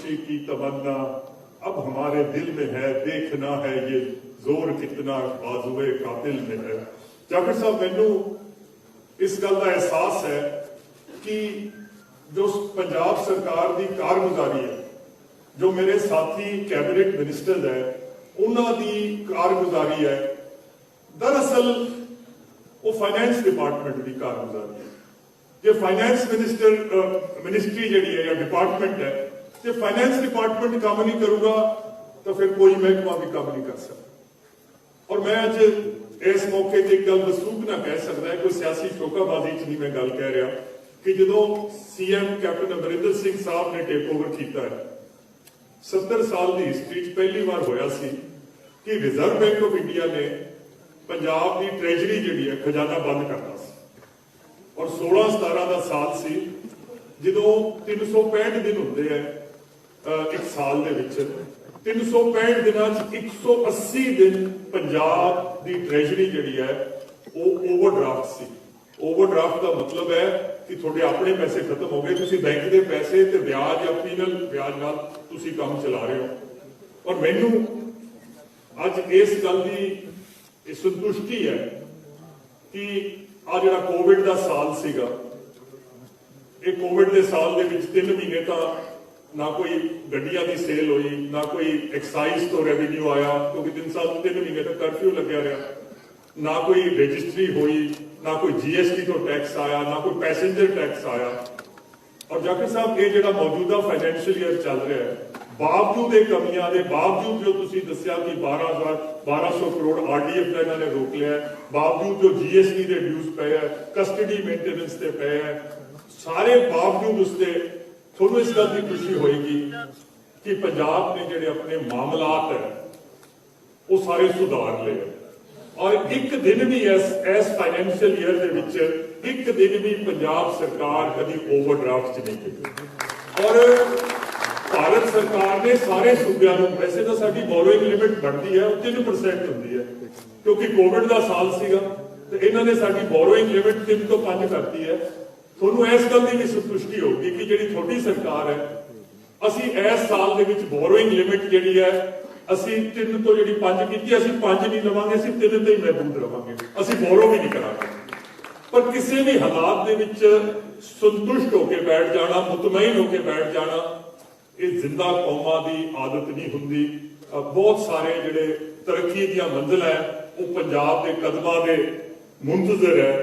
खुशी की तमन्ना अब हमारे दिल में है, देखना है ये जोर कितना बाजुए कातिल में है। जाफर साहब, मैनू इस गल का एहसास है कि जो पंजाब सरकार की कारगुजारी है, जो मेरे साथी कैबिनेट मिनिस्टर है, उन्होंने कारगुजारी है, दरअसल वो फाइनेंस डिपार्टमेंट की कारगुजारी है। जो फाइनेंस मिनिस्ट्री जी है या डिपार्टमेंट है, जो फाइनेंस डिपार्टमेंट काम नहीं करूगा तो फिर कोई महकमा भी काम नहीं कर सकता। और मैं अज इस मौके पर एक गल वसूख ना कह सकता है, कोई सियासी शोकाबाजी च नहीं मैं गल कह रहा कि जो सीएम कैप्टन अमरिंदर सिंह साहब ने टेक ओवर किया है, 70 साल की हिस्टरी पहली बार होया सी कि रिजर्व बैंक ऑफ इंडिया ने पंजाब की ट्रेजरी जी है खजाना बंद करता सी। और 16-17 का साल सी जो 365 दिन होंगे है एक साल दे विच, 365 दिनों 180 दिन पंजाब की ट्रेजरी जी है वो ओवरड्राफ्ट सी। ओवरड्राफ्ट का मतलब है कि थोड़े अपने पैसे खत्म हो गए, तुसी बैंक के पैसे ते ब्याज या पीनल ब्याज नाल तुसी काम चला रहे हो। और मैनू अज इस गल की संतुष्टि है कि आ जिहड़ा कोविड का साल सीगा, ये कोविड के साल दे विच 3 महीने तो ना कोई गड्डियां की सेल हुई, ना कोई एक्साइज तो रेवेन्यू आया, क्योंकि 3 महीने तक कर्फ्यू लग्या रहा, ना कोई रजिस्ट्री हुई, ना कोई जीएसटी तो टैक्स आया, ना कोई पैसेंजर टैक्स आया। और जाकिर साहब, ये जो मौजूदा फाइनेंशियल ईयर चल रहा है, बावजूद कमियां के बावजूद जो तुसी दस्या कि 1200 करोड़ आरडीएफ का इन्होंने रोक लिया है, बावजूद जो जीएसटी के ड्यूज पे है, कस्टडी मेंटेनेंस से पे है, सारे बावजूद उससे थोड़ी इस गल की खुशी होगी कि पंजाब ने जो अपने मामलात है वो सारे सुधार ले। और एक दिन भी इस फाइनेंशियल ईयर के विच एक दिन भी पंजाब सरकार कभी ओवरड्राफ्ट च नहीं की। और भारत सरकार ने सारे सूबों को, वैसे तो साडी बोरोइंग लिमिट बढ़ती है 3% होती है, क्योंकि कोविड का साल सीगा तो इन्होंने साडी बोरोइंग लिमिट 3 तो 5 करती है। थोनू इस गल की भी संतुष्टि होगी कि जी थोड़ी सरकार है, असी इस साल के बोरोइंग लिमिट जी है असी 3 तो जी 5 की, असी 5 नहीं लवांगे, असी 3 ते ही महबूद रवांगे, असी बोरो भी नहीं करांगे। पर किसी भी हालात के विच संतुष्ट होकर बैठ जाना, मुतमईन होकर बैठ जाना, ये जिंदा कौमां की आदत नहीं हुंदी। बहुत सारे जिहड़े तरक्की दी मंजिल है वो पंजाब के कदमां दे मुंतजर है।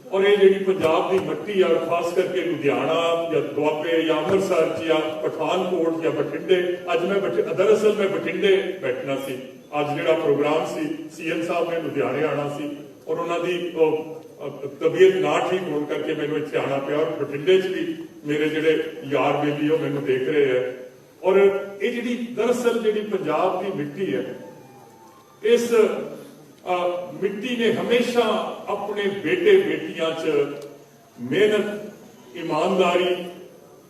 और ये जी पंजाब की मट्टी है, खास करके लुधियाना या दुआबे या अमृतसर या पठानकोट या बठिंडे, अज मैं दरअसल मैं बठिंडे बैठना सी, अज जिहड़ा प्रोग्राम सी सीएम साहब ने लुधियाने आना सी और उन्होंने तबीयत ना ठीक होने करके मैंने इत्थे आना पिया। और बठिंडे च भी मेरे जिहड़े यार बेली मैंने देख रहे हैं। और ये जी दरअसल जी पंजाब की मिट्टी है, इस मिट्टी ने हमेशा अपने बेटे बेटियां च मेहनत, ईमानदारी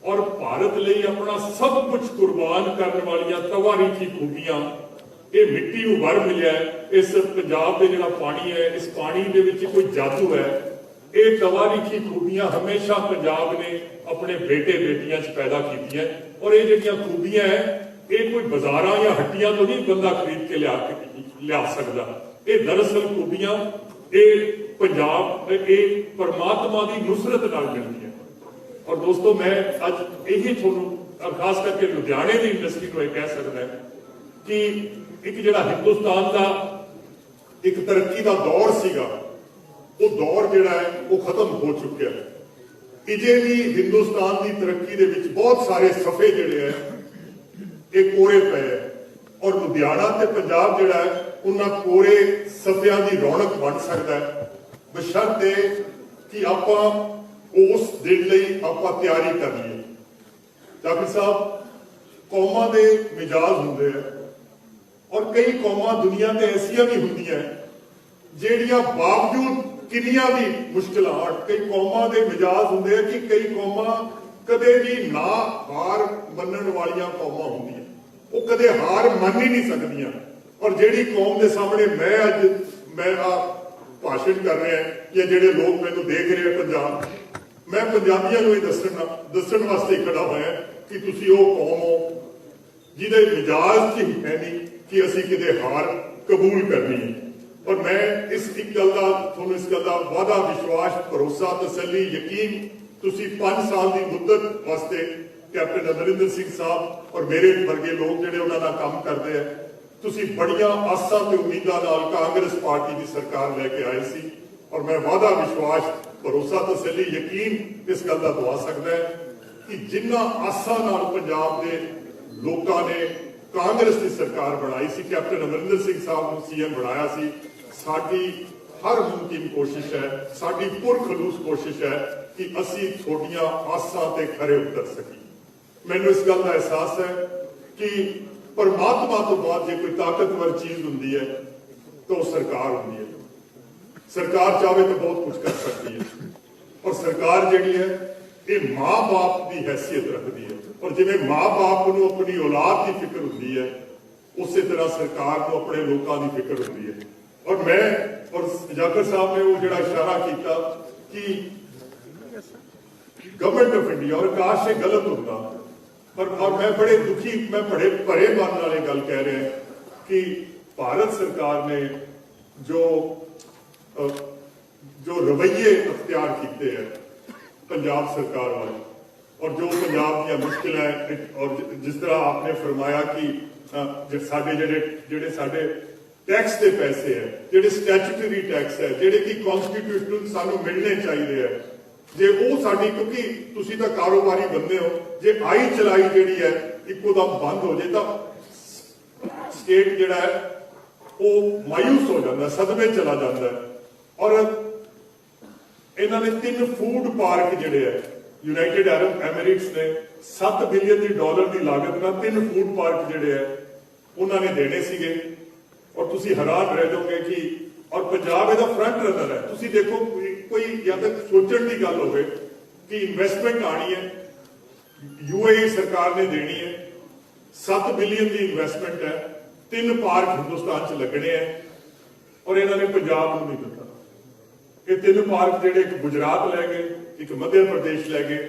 और भारत लिए अपना सब कुछ कुर्बान करने वाली तवारीखी खूबियां, ये मिट्टी को वर मिले है। इस पंजाब के जिहड़ा पानी है, इस पानी के विच कोई जादू है। ये तवारीखी खूबियां हमेशा पंजाब ने अपने बेटे बेटियां च पैदा की है। और ये जिहड़ियां खूबियां है, ये कोई बाजारां या हट्टियां तो नहीं बंदा खरीद के लिया सकता। ये दरअसल खूबियां ये पंजाब ये परमात्मा की नुसरत नाल मिलदी है। और दोस्तों, मैं अज यही थोनू खास करके लुधियाने की इंडस्ट्री को कह सकता है कि एक जिहड़ा हिंदुस्तान का एक तरक्की का दौर सीगा, वो दौर जिहड़ा है वो खत्म हो चुका है। इजे भी हिंदुस्तान की तरक्की दे विच बहुत सारे सफे जिहड़े है ये कोरे पे है। और लुधियाना ते पंजाब जिहड़ा है उन्हां कोरे सफियां की रौनक बन सकता है, बशर्ते कि आपां उस दिन लई आपां तैयारी कर लीए। जाफर साहब, कौमां दे मिजाज हुंदे हैं और कई कौमां दुनिया ते ऐसियां भी हुंदियां जिहड़ियां बावजूद किन्नियां भी मुश्किलां आउण, कई कौमां दे मिजाज हुंदे हैं कि कई कौमां कदे भी ना हार मनण वालियां कौमां हुंदियां, वो कदे हार मन ही नहीं सकदियां। और जिहड़ी कौम के सामने मैं भाषण कर रहा है या जिहड़े लोग मैनूं देख रहे हैं पंजाब, मैं पंजाबियों को ही दस्सण वास्ते खड़ा होया कि तुसीं वो कौम हो ਜਿਹਦੇ ਮਿਜਾਜ 'ਚ ਹੀ ਹੈ ਨਹੀਂ ਕਿ ਅਸੀਂ ਕਿਤੇ ਹਾਰ ਕਬੂਲ ਕਰਨੀ ਹੈ। ਔਰ ਮੈਂ ਇਸ ਇੱਕ ਗੱਲ ਦਾ ਤੁਹਾਨੂੰ ਇਸ ਗੱਲ ਦਾ ਵਾਅਦਾ, ਵਿਸ਼ਵਾਸ, ਭਰੋਸਾ, ਤਸੱਲੀ, ਯਕੀਨ, ਤੁਸੀਂ 5 ਸਾਲ ਦੀ ਮੁੱਦਤ ਵਾਸਤੇ ਕੈਪਟਨ ਅਮਰਿੰਦਰ ਸਿੰਘ ਸਾਹਿਬ ਔਰ ਮੇਰੇ ਵਰਗੇ ਲੋਕ ਜਿਹੜੇ ਉਹਨਾਂ ਦਾ ਕੰਮ ਕਰਦੇ ਆ, ਤੁਸੀਂ ਬੜੀਆਂ ਆਸਾਂ ਤੇ ਉਮੀਦਾਂ ਨਾਲ ਕਾਂਗਰਸ ਪਾਰਟੀ ਦੀ ਸਰਕਾਰ ਲੈ ਕੇ ਆਏ ਸੀ। ਔਰ ਮੈਂ ਵਾਅਦਾ, ਵਿਸ਼ਵਾਸ, ਭਰੋਸਾ, ਤਸੱਲੀ, ਯਕੀਨ ਇਸ ਗੱਲ ਦਾ ਦਵਾ ਸਕਦਾ ਹੈ ਕਿ ਜਿੰਨਾ ਆਸਾਂ ਨਾਲ ਪੰਜਾਬ ਦੇ ਲੋਕਾਂ ਨੇ ਕਾਂਗਰਸ ਦੀ ਸਰਕਾਰ ਬਣਾਈ ਸੀ, ਕੈਪਟਨ ਅਮਰਿੰਦਰ ਸਿੰਘ ਸਾਹਿਬ ਨੂੰ ਸੀਐਮ ਬਣਾਇਆ ਸੀ, ਸਾਡੀ ਹਰ ਮੁਮਕਿਨ ਕੋਸ਼ਿਸ਼ ਹੈ, ਸਾਡੀ ਪੁਰਖਲੂਸ ਕੋਸ਼ਿਸ਼ ਹੈ ਕਿ ਅਸੀਂ ਤੁਹਾਡੀਆਂ ਆਸਾਂ ਤੇ ਖਰੇ ਉਤਰ ਸਕੀਏ। ਮੈਨੂੰ ਇਸ ਗੱਲ ਦਾ ਅਹਿਸਾਸ ਹੈ ਕਿ ਪਰਮਾਤਮਾ ਤੋਂ ਬਾਅਦ ਜੇ ਕੋਈ ਤਾਕਤਵਰ ਚੀਜ਼ ਹੁੰਦੀ ਹੈ ਤਾਂ ਉਹ ਸਰਕਾਰ ਹੁੰਦੀ ਹੈ। ਸਰਕਾਰ ਚਾਹੇ ਤਾਂ ਬਹੁਤ ਕੁਝ ਕਰ ਸਕਦੀ ਹੈ, ਔਰ ਸਰਕਾਰ ਜਿਹੜੀ ਹੈ ਇਹ ਮਾਂ-ਬਾਪ ਦੀ ਹੈਸੀਅਤ ਰੱਖਦੀ ਹੈ। ਔਰ ਜਿਵੇਂ ਮਾਂ-ਬਾਪ ਨੂੰ ਆਪਣੀ ਔਲਾਦ ਦੀ ਫਿਕਰ ਹੁੰਦੀ ਹੈ, ਉਸੇ ਤਰ੍ਹਾਂ ਸਰਕਾਰ ਨੂੰ ਆਪਣੇ ਲੋਕਾਂ ਦੀ ਫਿਕਰ ਹੁੰਦੀ ਹੈ। ਔਰ ਮੈਂ ਔਰ ਜਾਖੜ ਸਾਹਿਬ ਨੇ ਉਹ ਜਿਹੜਾ ਇਸ਼ਾਰਾ ਕੀਤਾ ਕਿ ਗਵਰਨਮੈਂਟ ਆਫ ਇੰਡੀਆ, ਔਰ ਕਾਸ਼ ਇਹ ਗਲਤ ਹੁੰਦਾ, ਪਰ ਮੈਂ ਬੜੇ ਦੁਖੀ, ਮੈਂ ਬੜੇ ਭਰੇ ਮਨ ਨਾਲ ਇਹ ਗੱਲ ਕਹਿ ਰਿਹਾ ਕਿ ਭਾਰਤ ਸਰਕਾਰ ਨੇ ਜੋ ਰਵੱਈਏ ਅਖਤਿਆਰ ਕੀਤੇ ਹੈ ਪੰਜਾਬ ਸਰਕਾਰ ਵਾਲੇ, और जो पंजाब दी मुश्किल है, और जिस तरह आपने फरमाया कि साडे टैक्स के पैसे है, जेडे स्टैचूटरी टैक्स है, जेडे कि कॉन्स्टिट्यूशनल सानू मिलने चाहिए है, जे वो साडी, क्योंकि तुसी तां कारोबारी बंदे हो, जे आई चलाई जिहड़ी है इक्को दम बंद हो जाए तो स्टेट जिहड़ा है वो मायूस हो जाता है, सदमे चला जाता है। और इन्हां ने 3 फूड पार्क जिहड़े है यूनाइटेड अरब एमिरेट्स ने $7 बिलियन की लागत में 3 फूड पार्क जिहड़े है उन्होंने देने सीगे। और तुसी हैरान रह जाओगे कि और पंजाब इहदा फ्रंट रनर है। तुसी देखो कोई या तो सोचण की गल होवे कि इन्वेस्टमेंट आनी है, यूएई सरकार ने देनी है, 7 बिलियन की इन्वेस्टमेंट है, 3 पार्क हिंदुस्तान च लगने हैं, और इन्होंने पंजाब को नहीं दिता। ये 3 पार्क जिहड़े एक गुजरात लै गए, एक मध्य प्रदेश लै गए,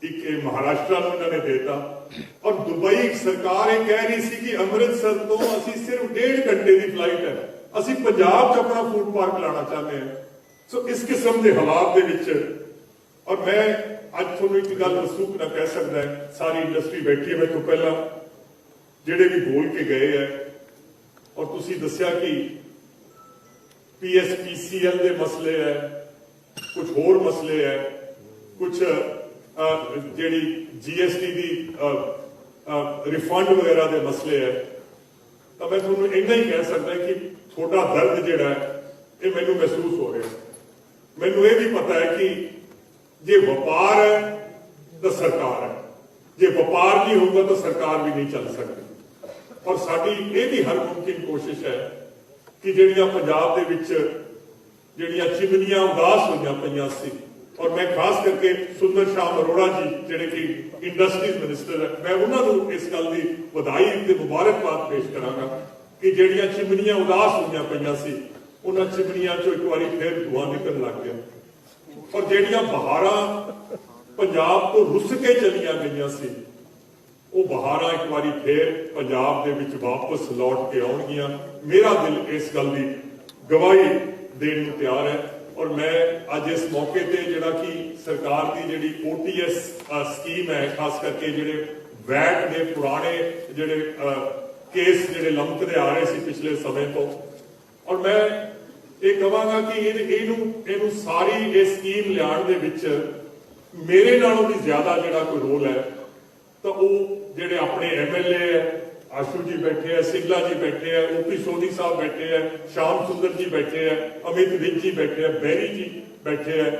एक महाराष्ट्र को इन्होंने देता। और दुबई सरकार ये कह रही थी कि अमृतसर तो असी सिर्फ 1.5 घंटे की फ्लाइट है, असी पंजाब च अपना फूड पार्क लाना चाहते हैं। सो इस किस्म के हालात दे विच, और मैं अज थोड़ा एक गल वसूख ना कह सकता है, सारी इंडस्ट्री बैठी है, मैं तो पहला जिहड़े भी बोल के गए है, और तुसी दस्या कि PSPCL के मसले है, कुछ होर मसले है, कुछ जी GST की रिफंड वगैरह के मसले है, तो मैं थोड़ा इन्ना ही कह सकता कि थोड़ा दर्द जिहड़ा है ये मैनू महसूस हो रहा है। मैनू ये भी पता है कि जे व्यापार है तो सरकार है, जे व्यापार नहीं होगा तो सरकार भी नहीं चल सकती। और साडी ये भी हर मुमकिन कोशिश है कि जिहड़ियां पंजाब दे विच जिहड़ियां चिमनियां उदास होईयां पईयां सी, और मैं खास करके सुंदर श्याम अरोड़ा जी जिहड़े कि इंडस्ट्रीज मिनिस्टर है, मैं उन्होंने इस गल की बधाई ते मुबारकबाद पेश करांगा कि जिहड़ियां चिमनियां उदास होईयां पईयां सी उन्हां चिमनियां चों एक बारी फिर धुआं निकलण लग गया, और जिहड़ियां बहारां पंजाब तो रुस के चलियां गईयां सी वो बहारां एक बारी फिर पंजाब दे विच वापस लौट के आउणगियां। मेरा दिल इस गल की गवाही देने को तैयार है। और मैं अज इस मौके पर जिहड़ा कि सरकार की जिहड़ी OTS स्कीम है, खास करके जिहड़े वैट के पुराने जिहड़े केस जिहड़े लमकदे आ रहे सी पिछले समय तो, और मैं ये कहांगा कि इहनूं सारी ये स्कीम लियाण दे विच मेरे नालों भी ज्यादा जिहड़ा कोई रोल है तो वो जिहड़े अपने MLA है, आशू जी बैठे हैं, सिंगला जी बैठे हैं, OP सोनी साहब बैठे हैं, श्याम सुंदर जी बैठे हैं, अमित विज जी बैठे हैं, बैरी जी बैठे हैं,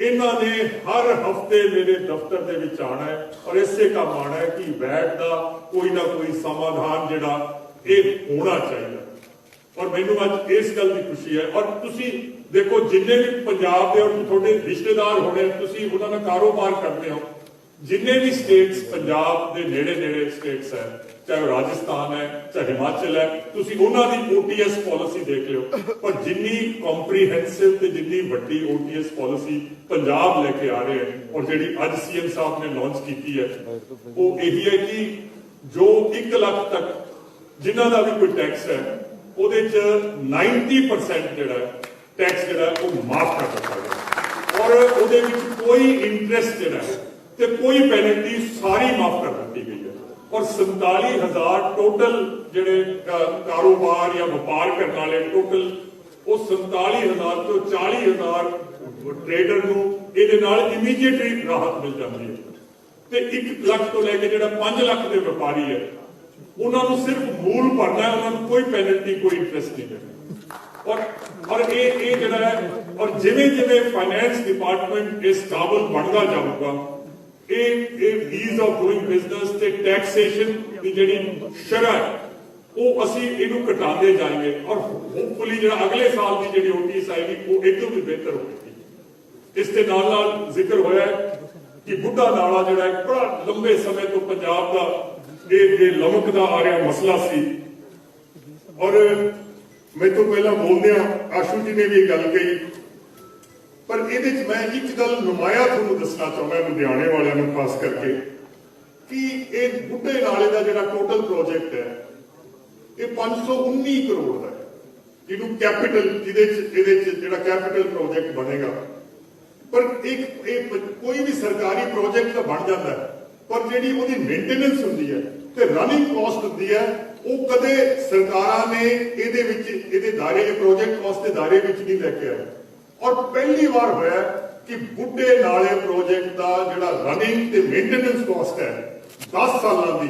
इन्हां ने हर हफ्ते मेरे दफ्तर दे विच आना है और इससे काम आना है कि वैट का कोई ना कोई समाधान जिहड़ा ये होना चाहिए। और मैनूं अज इस गल की खुशी है। और तुसी देखो जिन्ने भी पंजाब के और थोड़े रिश्तेदार होने, तुसी उन्हां नाल कारोबार करते हो, जिन्ने भी स्टेट्स पंजाब के नेड़े नेड़े स्टेट्स है, चाहे राजस्थान है चाहे हिमाचल है, तुसी उन्हां दी OTS पॉलिसी देख लो, पर जिन्नी कॉम्प्रीहेंसिव ते जिन्नी वड्डी OTS पॉलिसी पंजाब लेके आ रहे हैं और जिहड़ी अज CM साहब ने लॉन्च की है वो यही है कि जो 1 लाख तक जिन्हों का भी कोई टैक्स है ਉਹਦੇ ਚ 90% ਜਿਹੜਾ टैक्स ਜਿਹੜਾ ਉਹ ਮਾਫ ਕਰ ਦਿੱਤਾ ਗਿਆ ਔਰ ਉਹਦੇ ਵਿੱਚ ਕੋਈ ਇੰਟਰਸਟ ਜਿਹੜਾ ਤੇ ਕੋਈ ਪੈਨਲਟੀ ਸਾਰੀ ਮਾਫ ਕਰ ਦਿੱਤੀ ਗਈ ਹੈ ਔਰ 47,000 ਟੋਟਲ ਜਿਹੜੇ ਕਾਰੋਬਾਰ ਜਾਂ ਵਪਾਰ ਕਰਨ ਵਾਲੇ ਟੋਟਲ ਉਹ 47,000 ਤੋਂ 40,000 ਟ੍ਰੇਡਰ ਨੂੰ ਇਹਦੇ ਨਾਲ ਇਮੀਡੀਏਟਲੀ ਰਾਹਤ ਮਿਲ ਜਾਂਦੀ ਹੈ ਤੇ 1 ਲੱਖ ਤੋਂ ਲੈ ਕੇ ਜਿਹੜਾ 5 ਲੱਖ ਦੇ ਵਪਾਰੀ ਹੈ ਉਹਨਾਂ ਨੂੰ ਸਿਰਫ ਮੂਲ ਭਰਨਾ ਹੈ ਉਹਨਾਂ ਨੂੰ ਕੋਈ ਪੈਨਲਟੀ ਕੋਈ ਇੰਟਰਸਟ ਨਹੀਂ ਹੈ ਔਰ ਇਹ ਜਿਹੜਾ ਹੈ ਔਰ ਜਿਵੇਂ ਜਿਵੇਂ ਫਾਈਨੈਂਸ ਡਿਪਾਰਟਮੈਂਟ ਇਸ ਕਾਬਲ ਬਣਦਾ ਜਾਊਗਾ ਇਹ ਈਜ਼ ਆਫ ਡੂਇੰਗ ਬਿਜ਼ਨਸ ਤੇ ਟੈਕਸੇਸ਼ਨ ਦੀ ਜਿਹੜੀ ਸ਼ਰ੍ਹਾ ਹੈ ਉਹ ਅਸੀਂ ਇਹਨੂੰ ਘਟਾਉਂਦੇ ਜਾਏਂਗੇ ਔਰ ਹੋਪਫੁਲੀ ਜਿਹੜਾ ਅਗਲੇ ਸਾਲ ਦੀ ਜਿਹੜੀ ਓਟੀਐਸ ਆਏਗੀ ਉਹ ਇੱਕਦਮ ਵੀ ਬਿਹਤਰ ਹੋਵੇਗੀ। ਇਸ ਦੇ ਨਾਲ ਨਾਲ ਜ਼ਿਕਰ ਹੋਇਆ ਕਿ ਬੁੱਢਾ ਨਾਲਾ ਜਿਹੜਾ ਇੱਕ ਬੜਾ ਲੰਬੇ ਸਮੇਂ ਤੋਂ ਪੰਜਾਬ ਦਾ ਇਹ ਲਮਕਦਾ ਆ ਰਿਹਾ ਮਸਲਾ ਸੀ ਔਰ मैं तो पहला बोलदे आशू जी ने भी गल कही पर ये मैं एक गल नुमाया थोड़ा दसना चाहना लुधियाने वालों खास करके कि ये बुढ़े नाले का जो टोटल प्रोजेक्ट है ये 519 करोड़ का है इनू कैपिटल जो कैपिटल प्रोजेक्ट बनेगा पर एक कोई भी सरकारी प्रोजेक्ट तो बन जाता है पर जी वो मेनटेनेंस होंगी है तो रनिंग कॉस्ट होंगी है वो कदे सरकारां ने ਇਹਦੇ ਦਾਇਰੇ प्रोजेक्ट कॉस्ट के दायरे ਵਿੱਚ नहीं लेके आए और पहली बार होया कि बुढ़े नाले प्रोजेक्ट का जिहड़ा रनिंग ते मेंटेनेंस कॉस्ट है 10 सालों की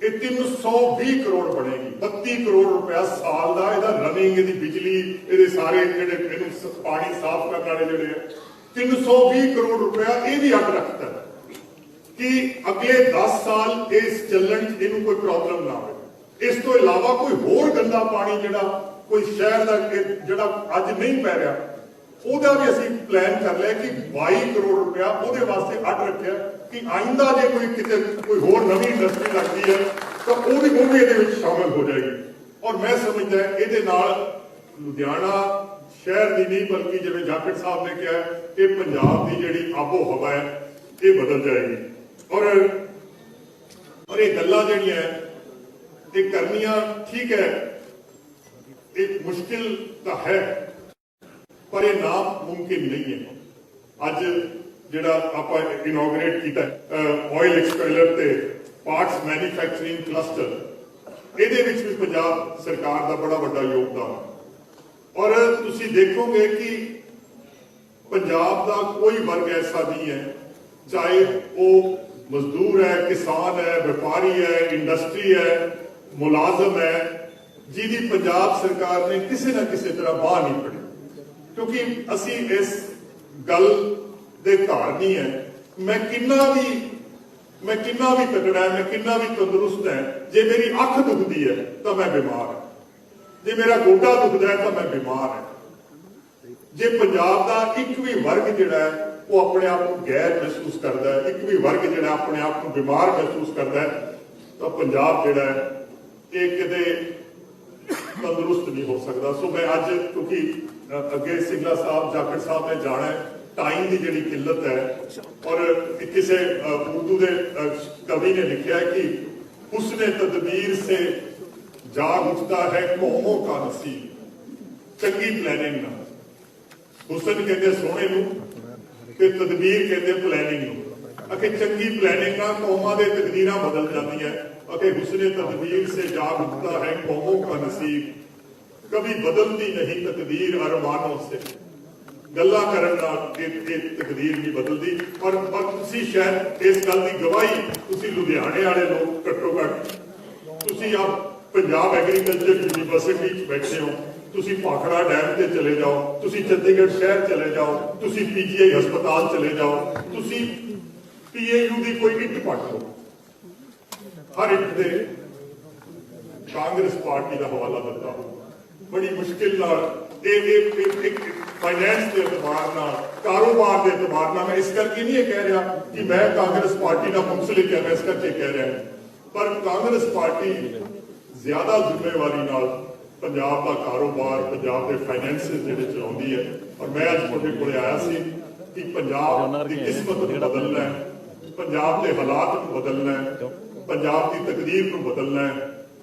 ये 320 करोड़ बनेगी 32 करोड़ रुपया साल का ਇਹਦਾ रनिंग ਇਹਦੀ बिजली ਇਹਦੇ सारे ਜਿਹੜੇ पानी साफ करने वाले ਜਿਹੜੇ है 320 करोड़ रुपया ये भी अग रखता है कि अगले 10 साल इस चलन च कोई प्रॉब्लम ना हो इस तो इलावा कोई होर गंदा पानी जिहड़ा कोई शहर का जिहड़ा अज नहीं पै रहा ਉਹਦਾ भी असीं प्लान कर लिया कि 22 करोड़ रुपया ਉਹਦੇ वास्ते अड रखिया कि आइंदा जे कोई किते कोई होर नवी इंडस्ट्री लगती है तो वो भी ਇਹਦੇ ਵਿੱਚ शामिल हो जाएगी और मैं समझदा ਇਹਦੇ ਨਾਲ लुधियाना शहर की नहीं बल्कि जिवें जाखड़ साहब ने कहा कि पंजाब की जिहड़ी आबो हवा है ये बदल जाएगी और ये गल्लां जिहड़ियां ये करनिया ठीक है एक मुश्किल तो है पर यह नामुमकिन नहीं है। अज जिहड़ा आपां इनॉग्रेट किया ऑयल एक्सपेलर ते पार्ट्स मैन्युफैक्चरिंग क्लस्टर ਇਹਦੇ ਵਿੱਚ भी पंजाब सरकार का बड़ा वड्डा योगदान और तुसीं देखोगे कि पंजाब का कोई वर्ग ऐसा नहीं है चाहे वो मजदूर है किसान है व्यापारी है इंडस्ट्री है मुलाजम है जिहदी पंजाब सरकार ने किसी ना किसी तरह बाह नहीं पड़ी क्योंकि असी इस गल दे घर नहीं है मैं किन्ना भी तगड़ा है मैं किन्ना भी तंदुरुस्त है जे मेरी अख दुखती है तो मैं बीमार है जे मेरा गोडा दुखता है तो मैं बीमार है जे पंजाब का एक भी वर्ग जिहड़ा है वो अपने आप को गैर महसूस करता है एक भी वर्ग जिहड़ा अपने आप को बीमार महसूस करता है तो पंजाब जिहड़ा है ये किते तंदुरुस्त नहीं हो सकता। सो मैं अज क्योंकि अगे सिंगला साहब जाखड़ साहब ने जाना है टाइम की जिहड़ी किल्लत है और किसी उर्दू के कवि ने लिखा है कि उसने तदबीर से जाग उठता है कौमों का नसीब चंगी प्लैनिंग ना हुसन कहते सोने नूं ते तदबीर कहते प्लैनिंग नूं अगे चंगी प्लैनिंग ना कौमां दे तकदीरां बदल जाती है अगे हुस्ने तदबीर से जाग उठता है कौमों का नसीब कभी बदलती नहीं तकदीर अरमानों से गल्लां करन नाल तकदीर नहीं बदलती और तुसीं शायद इस गल की गवाही तुसीं लुधियाने वाले लोग घट्टो घट तुसीं आप पंजाब एग्रीकल्चर यूनिवर्सिटी बैठे हो तुसीं भाखड़ा डैम से चले जाओ तुसीं चंडीगढ़ शहर चले जाओ तुसीं PGI हस्पताल चले जाओ तुसीं PAU की कोई इट पढ़ लो हर एक दे कांग्रेस पार्टी का हवाला दिता बड़ी मुश्किल फाइनैंस के एतबार कारोबार के एतबार मैं इस करके नहीं कह रहा कि मैं कांग्रेस पार्टी का मुंसलिक है मैं इस करके कह रहा पर कांग्रेस पार्टी ज्यादा जिम्मेवारी नाल पंजाब का कारोबार पंजाब के फाइनैंसिस जिहड़े चलाउंदी है और मैं अज तुहाडे कोल आया सी कि पंजाब की किस्मत को बदलना है पंजाब के हालात को बदलना है ਪੰਜਾਬ ਦੀ ਤਕਦੀਰ ਨੂੰ ਬਦਲਣਾ ਹੈ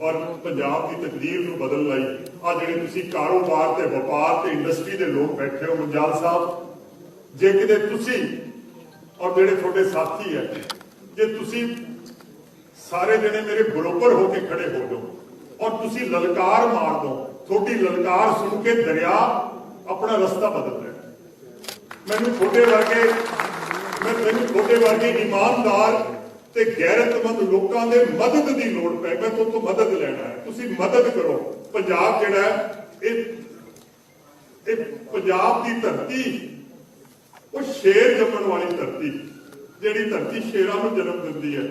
ਔਰ ਪੰਜਾਬ ਦੀ ਤਕਦੀਰ ਨੂੰ ਬਦਲਣ ਲਈ ਆ ਜਿਹੜੇ ਤੁਸੀਂ ਕਾਰੋਬਾਰ ਤੇ ਵਪਾਰ ਤੇ ਇੰਡਸਟਰੀ ਦੇ ਲੋਕ ਬੈਠੇ ਹੋ ਮੰਜਾਲ ਸਾਹਿਬ, ਜੇ ਕਿਤੇ ਤੁਸੀਂ ਔਰ ਜਿਹੜੇ ਤੁਹਾਡੇ ਸਾਥੀ ਹੈ, ਜੇ ਤੁਸੀਂ ਸਾਰੇ ਜਣੇ ਮੇਰੇ ਬਰੋਬਰ ਹੋ ਕੇ ਖੜੇ ਹੋ ਜਾਓ ਔਰ ਤੁਸੀਂ ਲਲਕਾਰ ਮਾਰ ਦੋ, ਤੁਹਾਡੀ ਲਲਕਾਰ ਸੁਣ ਕੇ ਦਰਿਆ ਆਪਣਾ ਰਸਤਾ ਬਦਲਦਾ ਹੈ। ਮੈਨੂੰ ਤੁਹਾਡੇ ਵਰਗੇ ਇਮਾਨਦਾਰ ਤੇ ਗੈਰਤਮੰਦ ਲੋਕਾਂ ਦੇ ਮਦਦ ਦੀ ਲੋੜ ਪੈ, ਮੈਂ ਤੁਹਾਡੇ ਤੋਂ ਮਦਦ ਲੈਣਾ ਹੈ, ਤੁਸੀਂ ਮਦਦ ਕਰੋ। ਪੰਜਾਬ ਜਿਹੜਾ ਹੈ ਇਹ ਪੰਜਾਬ ਦੀ ਧਰਤੀ, ਉਹ ਸ਼ੇਰ ਜੰਮਣ ਵਾਲੀ ਧਰਤੀ, ਜਿਹੜੀ ਧਰਤੀ ਸ਼ੇਰਾਂ ਨੂੰ ਜਨਮ ਦਿੰਦੀ ਹੈ।